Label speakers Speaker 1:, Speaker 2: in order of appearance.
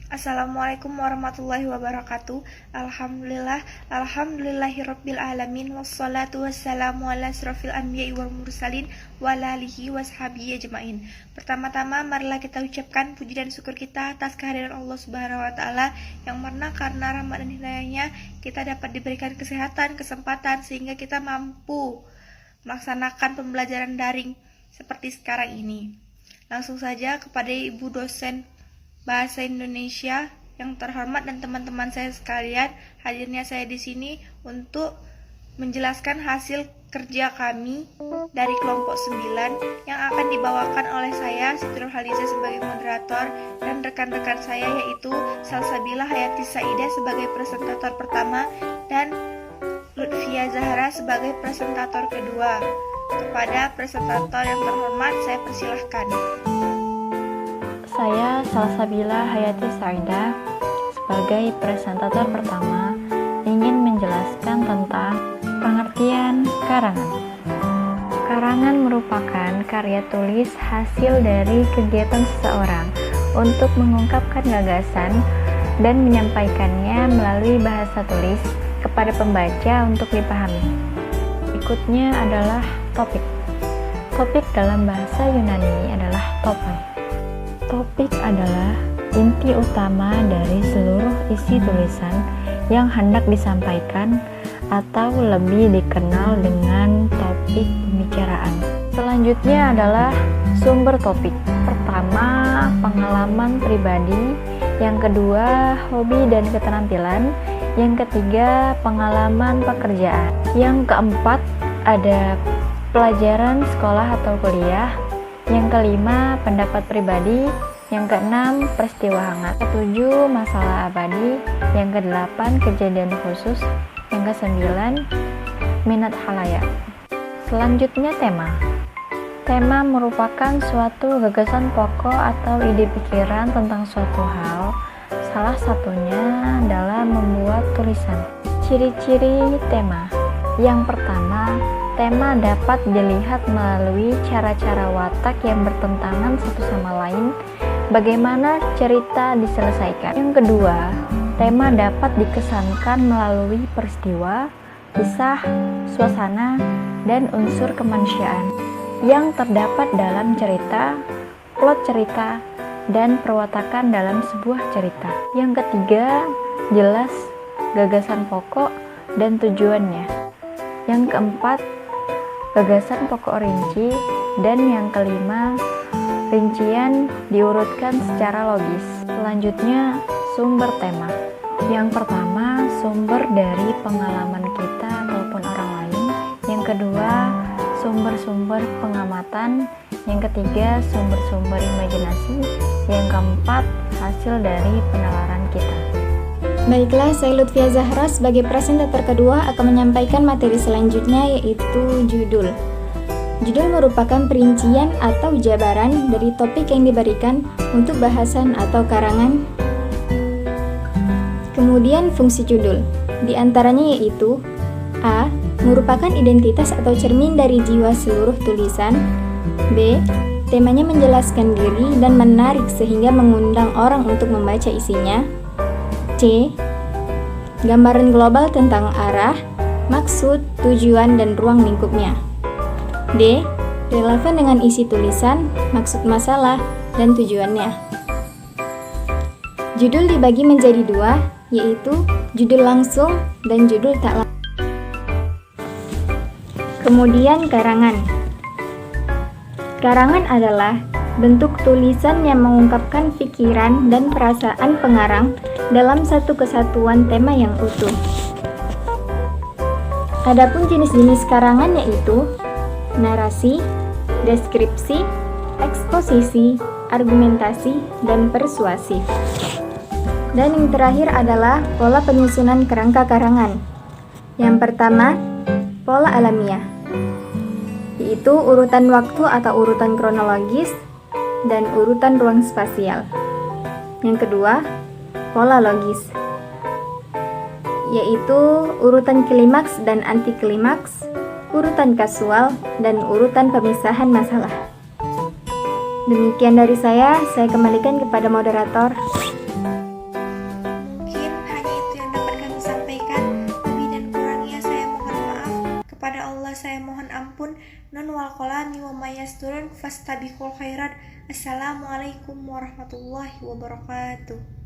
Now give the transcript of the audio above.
Speaker 1: Assalamualaikum warahmatullahi wabarakatuh. Alhamdulillahirabbil alamin wassalatu wassalamu ala asrofil anbiya'i wal mursalin wa ala alihi washabihi ajmain. Pertama-tama marilah kita ucapkan puji dan syukur kita atas kehadiran Allah Subhanahu wa taala yang mana karena rahmat dan hidayahnya kita dapat diberikan kesehatan, kesempatan sehingga kita mampu melaksanakan pembelajaran daring seperti sekarang ini. Langsung saja kepada Ibu dosen Bahasa Indonesia yang terhormat dan teman-teman saya sekalian, hadirnya saya di sini untuk menjelaskan hasil kerja kami dari kelompok 9 yang akan dibawakan oleh saya, Siti Nurhaliza sebagai moderator, dan rekan-rekan saya yaitu Salsabila Hayati Saidah sebagai presentator pertama dan Lutfia Zahra sebagai presentator kedua. Kepada presentator yang terhormat, saya persilahkan.
Speaker 2: Saya Salsabila Hayati Saidah sebagai presentator pertama ingin menjelaskan tentang pengertian karangan. Karangan merupakan karya tulis hasil dari kegiatan seseorang untuk mengungkapkan gagasan dan menyampaikannya melalui bahasa tulis kepada pembaca untuk dipahami. Berikutnya adalah topik. Topik dalam bahasa Yunani adalah topoi. Topik adalah inti utama dari seluruh isi tulisan yang hendak disampaikan atau lebih dikenal dengan topik pembicaraan. Selanjutnya adalah sumber topik. Pertama, pengalaman pribadi. Yang kedua, hobi dan keterampilan. Yang ketiga, pengalaman pekerjaan. Yang keempat, ada pelajaran sekolah atau kuliah. Yang kelima, pendapat pribadi. Yang keenam, peristiwa hangat. Ketujuh, masalah abadi. Yang kedelapan, kejadian khusus. Yang kesembilan, minat khalayak. Selanjutnya tema. Tema merupakan suatu gagasan pokok atau ide pikiran tentang suatu hal. Salah satunya adalah membuat tulisan. Ciri-ciri tema. Yang pertama, tema dapat dilihat melalui cara-cara watak yang bertentangan satu sama lain, bagaimana cerita diselesaikan. Yang kedua, tema dapat dikesankan melalui peristiwa, kisah, suasana, dan unsur kemanusiaan yang terdapat dalam cerita, plot cerita, dan perwatakan dalam sebuah cerita. Yang ketiga, jelas gagasan pokok dan tujuannya. Yang keempat, gagasan pokok rinci, dan yang kelima, rincian diurutkan secara logis. Selanjutnya, sumber tema. Yang pertama, sumber dari pengalaman kita ataupun orang lain. Yang kedua, sumber-sumber pengamatan. Yang ketiga, sumber-sumber imajinasi. Yang keempat, hasil dari penalaran kita.
Speaker 3: Baiklah, saya Lutfia Zahra sebagai presentator kedua akan menyampaikan materi selanjutnya, yaitu judul. Judul merupakan perincian atau jabaran dari topik yang diberikan untuk bahasan atau karangan. Kemudian fungsi judul, di antaranya yaitu A. Merupakan identitas atau cermin dari jiwa seluruh tulisan. B. Temanya menjelaskan diri dan menarik sehingga mengundang orang untuk membaca isinya. C. Gambaran global tentang arah, maksud, tujuan, dan ruang lingkupnya. D. Relevan dengan isi tulisan, maksud masalah, dan tujuannya. Judul dibagi menjadi dua, yaitu judul langsung dan judul tak langsung. Kemudian karangan. Karangan adalah bentuk tulisan yang mengungkapkan pikiran dan perasaan pengarang dalam satu kesatuan tema yang utuh. Adapun jenis-jenis karangan yaitu narasi, deskripsi, eksposisi, argumentasi, dan persuasif. Dan yang terakhir adalah pola penyusunan kerangka karangan. Yang pertama, pola alamiah, yaitu urutan waktu atau urutan kronologis dan urutan ruang spasial. Yang kedua, pola logis, yaitu urutan klimaks dan anti klimaks, urutan kasual, dan urutan pemisahan masalah. Demikian dari saya kembalikan kepada moderator.
Speaker 1: saya mohon ampun. Nun wal qalami wa ma yasturun fastabiqul khairat. Assalamualaikum warahmatullahi wabarakatuh.